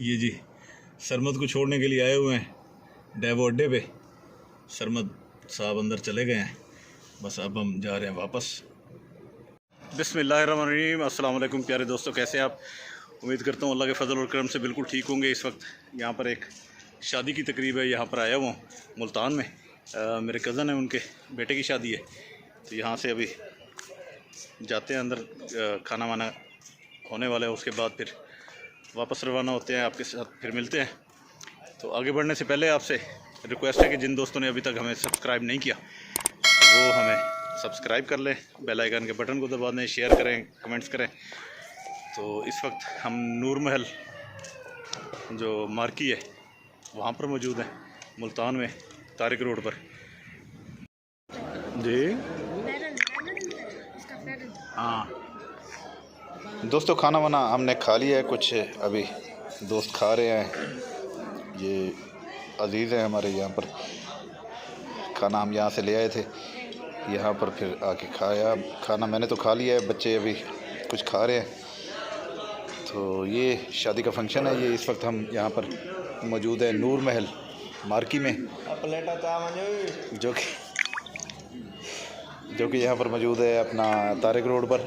ये जी सरमद को छोड़ने के लिए आए हुए हैं डेवो अड्डे पे। सरमद साहब अंदर चले गए हैं, बस अब हम जा रहे हैं वापस। बिस्मिल्लाहिर्रहमानिर्रहीम। अस्सलाम वालेकुम प्यारे दोस्तों, कैसे आप? उम्मीद करता हूँ अल्लाह के फजल और करम से बिल्कुल ठीक होंगे। इस वक्त यहाँ पर एक शादी की तकरीब है, यहाँ पर आया हुआ हूँ मुल्तान में। मेरे कज़न है, उनके बेटे की शादी है, तो यहाँ से अभी जाते हैं अंदर, खाना वाना होने वाला है, उसके बाद फिर वापस रवाना होते हैं। आपके साथ फिर मिलते हैं। तो आगे बढ़ने से पहले आपसे रिक्वेस्ट है कि जिन दोस्तों ने अभी तक हमें सब्सक्राइब नहीं किया वो हमें सब्सक्राइब कर लें, बेल आइकन के बटन को दबा दें, शेयर करें, कमेंट्स करें। तो इस वक्त हम नूर महल जो मार्की है वहाँ पर मौजूद हैं, मुल्तान में, तारिक रोड पर जी। हाँ दोस्तों, खाना वाना हमने खा लिया है, कुछ अभी दोस्त खा रहे हैं। ये अजीज़ हैं हमारे, यहाँ पर खाना हम यहाँ से ले आए थे, यहाँ पर फिर आके खाया। खाना मैंने तो खा लिया है, बच्चे अभी कुछ खा रहे हैं। तो ये शादी का फंक्शन है, ये इस वक्त हम यहाँ पर मौजूद है नूर महल मार्की में, जो कि यहाँ पर मौजूद है अपना तारिक रोड पर,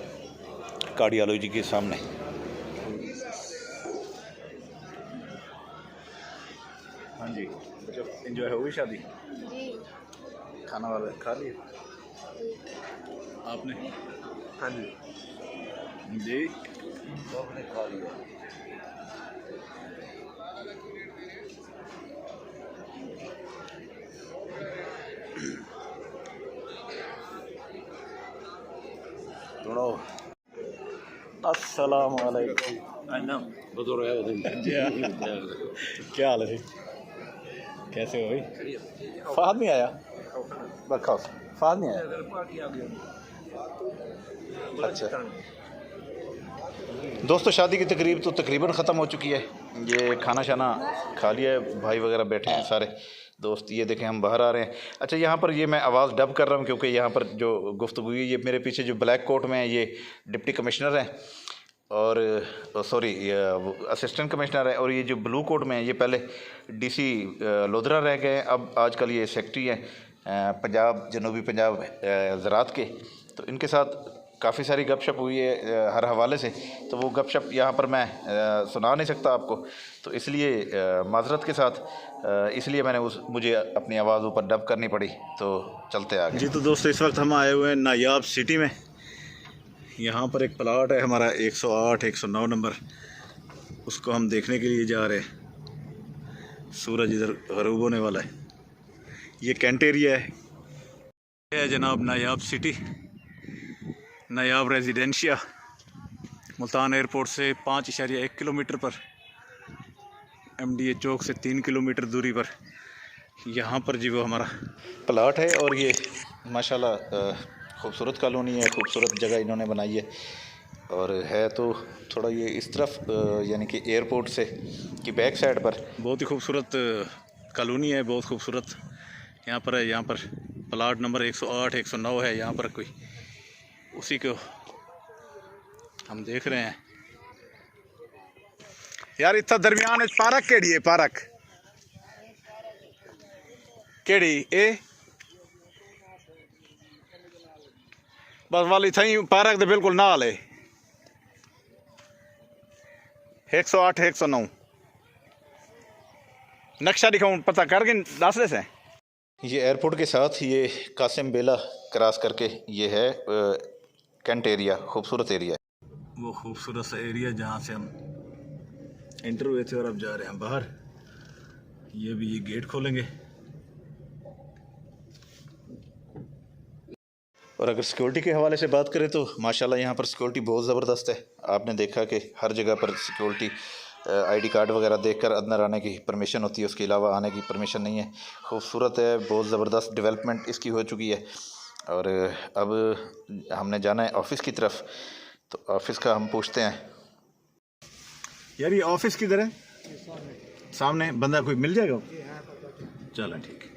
कार्डियोलॉजी के सामने। हाँ जी, बच्चों एंजॉय हो गई शादी? खाना वाला खा लिया आपने? हाँ जी जी, आपने खा लिया। अस्सलाम वालेकुम। क्या हाल है? कैसे हो भाई? फाहद नहीं आया? फाहद नहीं आया? अच्छा दोस्तों, शादी की तकरीब तो तकरीबन ख़त्म हो चुकी है। ये खाना शाना खा लिया है, भाई वगैरह बैठे हैं सारे दोस्त। ये देखें हम बाहर आ रहे हैं। अच्छा, यहाँ पर ये मैं आवाज़ डब कर रहा हूँ क्योंकि यहाँ पर जो गुफ्तगू है, ये मेरे पीछे जो ब्लैक कोट में है ये डिप्टी कमिश्नर हैं, और सॉरी असिस्टेंट कमिश्नर है, और ये जो ब्लू कोट में है ये पहले डीसी लोधरा रह गए हैं, अब आजकल ये सेक्रेटरी हैं पंजाब, जनूबी पंजाब ज़रात के। तो इनके साथ काफ़ी सारी गपशप हुई है हर हवाले से, तो वो गपशप यहाँ पर मैं सुना नहीं सकता आपको, तो इसलिए माजरत के साथ इसलिए मुझे अपनी आवाज़ ऊपर डब करनी पड़ी। तो चलते आगे जी। तो दोस्तों, इस वक्त हम आए हुए हैं नायाब सिटी में। यहाँ पर एक प्लाट है हमारा 108 109 नंबर, उसको हम देखने के लिए जा रहे हैं। सूरज इधर गरूब होने वाला है। ये कैंट एरिया है जनाब, नायाब सिटी, नायाब रेजिडेंशिया, मुल्तान एयरपोर्ट से 5.1 किलोमीटर पर, MDA चौक से 3 किलोमीटर दूरी पर यहाँ पर जी वो हमारा प्लाट है। और ये माशाल्लाह खूबसूरत कॉलोनी है, खूबसूरत जगह इन्होंने बनाई है, और है तो थोड़ा ये इस तरफ यानी कि एयरपोर्ट से की बैक साइड पर बहुत ही खूबसूरत कॉलोनी है, बहुत खूबसूरत यहाँ पर है। यहाँ पर प्लाट नंबर 108 109 है, यहाँ पर कोई उसी को हम देख रहे हैं। यार इतना दरमियान पार्क केड़ी है? पार्क केड़ी ए बस वाली थी पार्क दे बिल्कुल नाल है 108 109। नक्शा दिखाऊं, पता करके दस दे से। ये एयरपोर्ट के साथ ये कासिम बेला क्रॉस करके ये है कैंट एरिया, खूबसूरत एरिया है। वो खूबसूरत सा एरिया जहाँ से हम एंटर हुए थे और अब जा रहे हैं बाहर। ये भी ये गेट खोलेंगे। और अगर सिक्योरिटी के हवाले से बात करें तो माशाल्लाह यहाँ पर सिक्योरिटी बहुत ज़बरदस्त है। आपने देखा कि हर जगह पर सिक्योरिटी ID कार्ड वगैरह देखकर अंदर आने की परमिशन होती है, उसके अलावा आने की परमिशन नहीं है। खूबसूरत है, बहुत ज़बरदस्त डेवलपमेंट इसकी हो चुकी है। और अब हमने जाना है ऑफ़िस की तरफ, तो ऑफ़िस का हम पूछते हैं। यार ये ऑफिस किधर है? सामने बंदा कोई मिल जाएगा? चलो ठीक है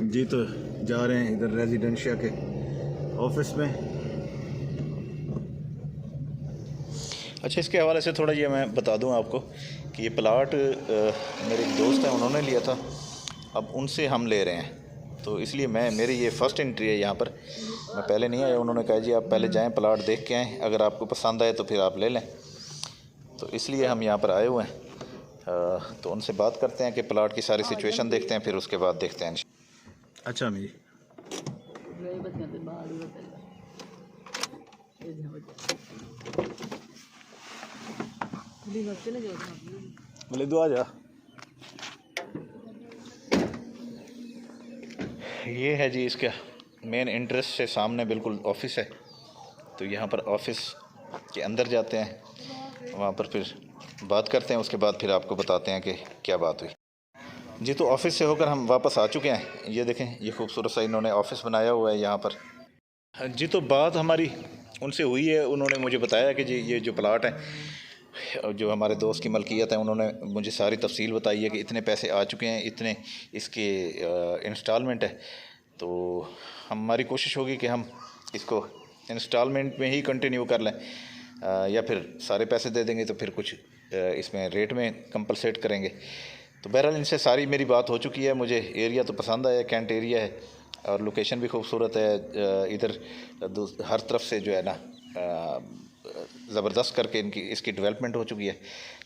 जी। तो जा रहे हैं इधर रेजिडेंशिया के ऑफिस में। अच्छा, इसके हवाले से थोड़ा ये मैं बता दूं आपको कि ये प्लाट मेरे एक दोस्त हैं, उन्होंने लिया था, अब उनसे हम ले रहे हैं, तो इसलिए मेरी ये फ़र्स्ट एंट्री है यहाँ पर। मैं पहले नहीं आया, उन्होंने कहा जी आप पहले जाएं, प्लाट देख के आएँ, अगर आपको पसंद आए तो फिर आप ले लें, तो इसलिए हम यहाँ पर आए हुए हैं। तो उनसे बात करते हैं कि प्लाट की सारी सिचुएशन देखते हैं, फिर उसके बाद देखते हैं। अच्छा जी, बोले दो आ जा। ये है जी इसका मेन इंटरेस्ट से सामने बिल्कुल ऑफिस है, तो यहाँ पर ऑफिस के अंदर जाते हैं, वहाँ पर फिर बात करते हैं, उसके बाद फिर आपको बताते हैं कि क्या बात हुई जी। तो ऑफिस से होकर हम वापस आ चुके हैं, ये देखें ये खूबसूरत सा इन्होंने ऑफिस बनाया हुआ है यहाँ पर जी। तो बात हमारी उनसे हुई है, उन्होंने मुझे बताया कि जी ये जो प्लाट है जो हमारे दोस्त की मलकियत है, उन्होंने मुझे सारी तफसील बताई है कि इतने पैसे आ चुके हैं, इतने इसके इंस्टॉलमेंट है, तो हमारी कोशिश होगी कि हम इसको इंस्टॉलमेंट में ही कंटिन्यू कर लें, या फिर सारे पैसे दे देंगे तो फिर कुछ इसमें रेट में कंपलसेट करेंगे। तो बहरहाल इनसे सारी मेरी बात हो चुकी है, मुझे एरिया तो पसंद आया, कैंट एरिया है और लोकेशन भी खूबसूरत है, इधर हर तरफ से जो है ना ज़बरदस्त करके इसकी डेवलपमेंट हो चुकी है।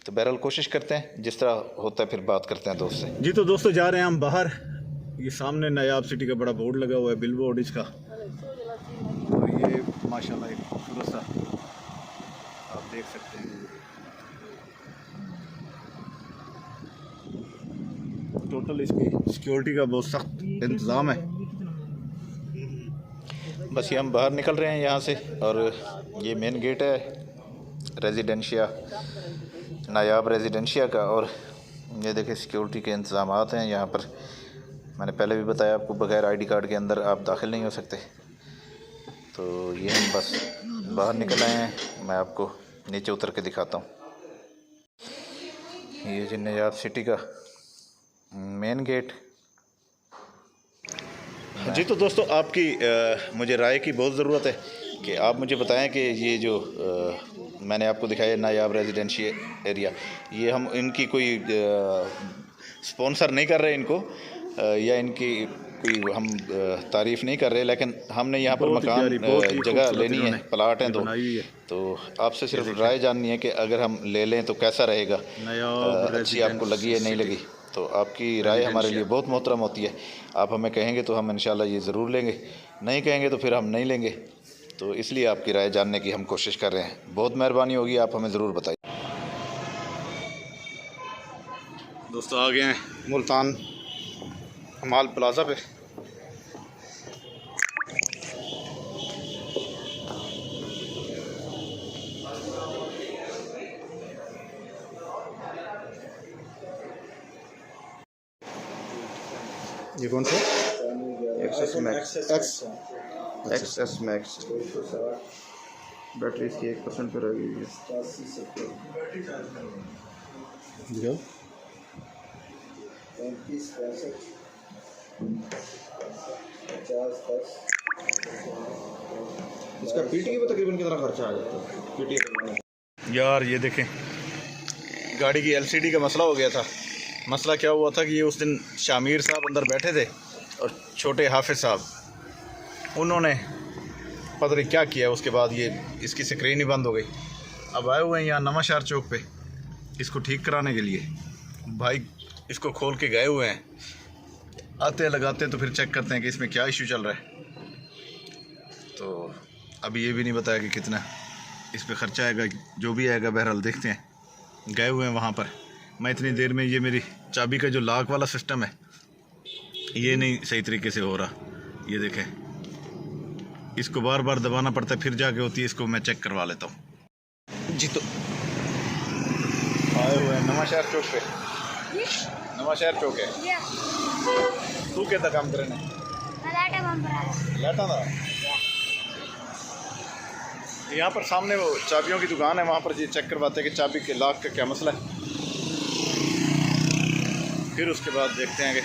तो बहरहाल कोशिश करते हैं, जिस तरह होता है फिर बात करते हैं दोस्त से जी। तो दोस्तों जा रहे हैं हम बाहर, ये सामने नायाब सिटी का बड़ा बोर्ड लगा हुआ है, बिल बोर्ड इसका, और ये माशाल्लाह एक खूबसूरत सा आप देख सकते हैं, टोटल इसकी सिक्योरिटी का बहुत सख्त इंतज़ाम है। बस ये हम बाहर निकल रहे हैं यहाँ से, और ये मेन गेट है रेजिडेंशिया, नायाब रेजिडेंशिया का, और ये देखिए सिक्योरिटी के इंतज़ामात हैं यहाँ पर। मैंने पहले भी बताया आपको, बगैर आईडी कार्ड के अंदर आप दाखिल नहीं हो सकते। तो ये हम बस बाहर निकल आए हैं, मैं आपको नीचे उतर के दिखाता हूँ। ये जी नायाब सिटी का मेन गेट जी। तो दोस्तों आपकी मुझे राय की बहुत ज़रूरत है कि आप मुझे बताएं कि ये जो मैंने आपको दिखाया नायाब रेजिडेंशियल एरिया, ये हम इनकी कोई स्पॉन्सर नहीं कर रहे इनको, या इनकी कोई हम तारीफ़ नहीं कर रहे, लेकिन हमने यहाँ पर मकान जगह लेनी है, प्लाट हैं तो आपसे सिर्फ राय जाननी है कि अगर हम ले लें तो कैसा रहेगा, अच्छी आपको लगी है नहीं लगी, तो आपकी राय हमारे लिए बहुत मोहतरम होती है। आप हमें कहेंगे तो हम इंशाल्लाह ये ज़रूर लेंगे, नहीं कहेंगे तो फिर हम नहीं लेंगे, तो इसलिए आपकी राय जानने की हम कोशिश कर रहे हैं। बहुत मेहरबानी होगी, आप हमें ज़रूर बताइए। दोस्तों आ गए हैं मुल्तान माल प्लाज़ा पे। ये कौन सा access max access max battery इसकी 1% पर रह गई है। दिखाओ। 35 50 इसका पीटी में तकरीबन कितना खर्चा आ जाता है पीटी करवाने? यार ये देखें, गाड़ी की एलसीडी का मसला हो गया था। मसला क्या हुआ था कि ये उस दिन शामिर साहब अंदर बैठे थे और छोटे हाफिज़ साहब, उन्होंने पता नहीं क्या किया, उसके बाद ये इसकी स्क्रीन ही बंद हो गई। अब आए हुए हैं यहाँ नवा शहर चौक पे इसको ठीक कराने के लिए। भाई इसको खोल के गए हुए हैं, आते लगाते तो फिर चेक करते हैं कि इसमें क्या इशू चल रहा है। तो अभी ये भी नहीं बताया कि कितना इस पर ख़र्चा आएगा, जो भी आएगा बहरहाल देखते हैं। गए हुए हैं वहाँ पर। मैं इतनी देर में, ये मेरी चाबी का जो लॉक वाला सिस्टम है ये नहीं सही तरीके से हो रहा, ये देखें, इसको बार बार दबाना पड़ता है फिर जाके होती है। इसको मैं चेक करवा लेता हूँ जी। तो आए हुए हैं नवा शहर चौक पे, नवा शहर चौक है। तू कहता काम करे लाटा था यहाँ पर सामने वो चाबियों की दुकान है, वहाँ पर ये चेक करवाते हैं कि चाबी के लॉक का क्या मसला है। फिर उसके बाद देखते हैं कि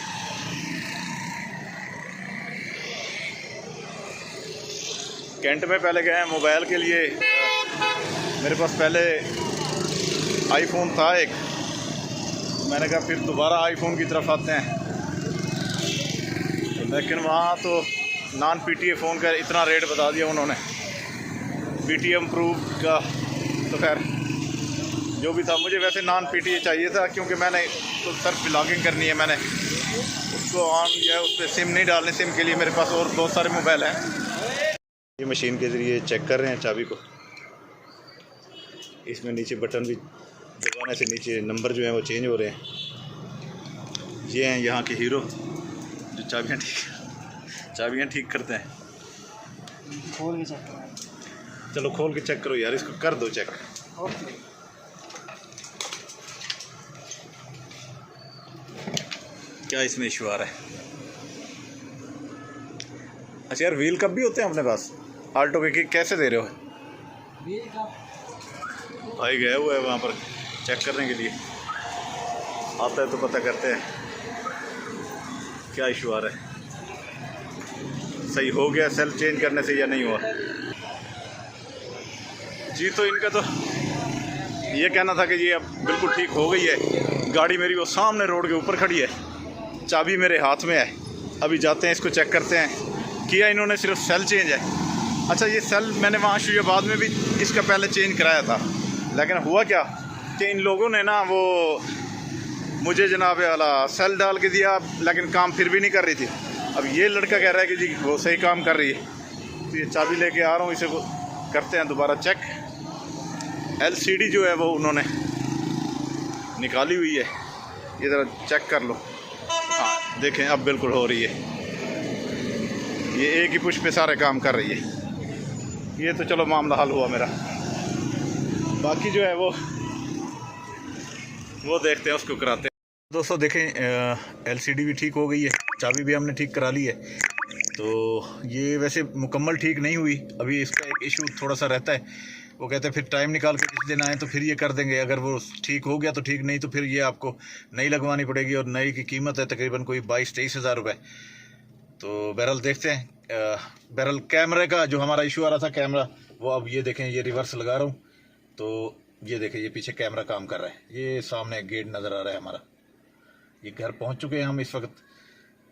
कैंट में पहले गए हैं मोबाइल के लिए। मेरे पास पहले आईफोन था एक, मैंने कहा फिर दोबारा आईफोन की तरफ आते हैं, लेकिन वहाँ तो नॉन PTA फ़ोन का इतना रेट बता दिया उन्होंने। PTA अप्रूव का तो खैर जो भी था, मुझे वैसे नॉन PTA चाहिए था क्योंकि मैंने तो सिर्फ ब्लॉगिंग करनी है। मैंने उसको ऑन किया, उस पर सिम नहीं डालनी, सिम के लिए मेरे पास और बहुत सारे मोबाइल हैं। ये मशीन के ज़रिए चेक कर रहे हैं चाबी को। इसमें नीचे बटन भी दबाने से नीचे नंबर जो हैं वो चेंज हो रहे हैं। ये हैं यहाँ के हीरो जो चाबियाँ ठीक करते हैं। खोल के चेक करो। चलो खोल के चेक करो यार, इसको कर दो चेक। ओके। क्या इसमें इशू आ रहा है? अच्छा यार, व्हील कब भी होते हैं अपने पास आल्टो के, कैसे दे रहे हो? व्हील का भाई गए हुए हैं वहाँ पर चेक करने के लिए, आता है तो पता करते हैं क्या इशू आ रहा है, सही हो गया सेल चेंज करने से या नहीं हुआ। जी तो इनका तो ये कहना था कि ये अब बिल्कुल ठीक हो गई है। गाड़ी मेरी वो सामने रोड के ऊपर खड़ी है, चाबी मेरे हाथ में है। अभी जाते हैं इसको चेक करते हैं। किया इन्होंने सिर्फ सेल चेंज है। अच्छा ये सेल मैंने वहाँ शुजाबाद में भी इसका पहले चेंज कराया था, लेकिन हुआ क्या कि इन लोगों ने ना वो मुझे जनाब वाला सेल डाल के दिया, लेकिन काम फिर भी नहीं कर रही थी। अब ये लड़का कह रहा है कि जी वो सही काम कर रही है, तो ये चाबी लेके आ रहा हूँ, इसे करते हैं दोबारा चेक। LCD जो है वो उन्होंने निकाली हुई है, ये ज़रा चेक कर लो। हाँ देखें अब बिल्कुल हो रही है, ये एक ही पुश पे सारे काम कर रही है। ये तो चलो मामला हल हुआ मेरा। बाकी जो है वो देखते हैं, उसको कराते हैं। दोस्तों देखें LCD भी ठीक हो गई है, चाबी भी हमने ठीक करा ली है। तो ये वैसे मुकम्मल ठीक नहीं हुई, अभी इसका एक इशू थोड़ा सा रहता है। वो कहते हैं फिर टाइम निकाल के किसी दिन आए तो फिर ये कर देंगे। अगर वो ठीक हो गया तो ठीक, नहीं तो फिर ये आपको नई लगवानी पड़ेगी, और नई की कीमत है तकरीबन कोई 22-23 हज़ार रुपये। तो बहरहाल देखते हैं। बहरहाल कैमरे का जो हमारा इशू आ रहा था, कैमरा वो अब ये देखें, ये रिवर्स लगा रहा हूँ तो ये देखें ये पीछे कैमरा काम कर रहा है। ये सामने गेट नज़र आ रहा है हमारा। ये घर पहुँच चुके हैं हम इस वक्त।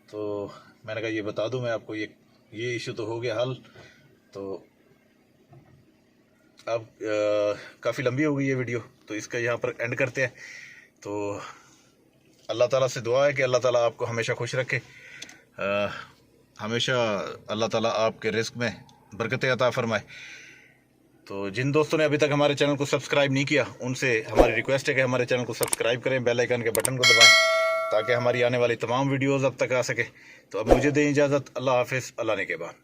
तो मैंने कहा ये बता दूं मैं आपको, ये इशू तो हो गया हल। तो अब काफ़ी लंबी हो गई ये वीडियो, तो इसका यहाँ पर एंड करते हैं। तो अल्लाह ताला से दुआ है कि अल्लाह ताला आपको हमेशा खुश रखे, हमेशा अल्लाह ताला आपके रिस्क में बरकत अता फरमाए। तो जिन दोस्तों ने अभी तक हमारे चैनल को सब्सक्राइब नहीं किया, उनसे हमारी रिक्वेस्ट है कि हमारे चैनल को सब्सक्राइब करें, बेल आइकन के बटन को दबाएं ताकि हमारी आने वाली तमाम वीडियोज़ अब तक आ सके। तो अब मुझे दें इजाज़त। अल्लाह हाफिज़, अल्लाह ने के बाद।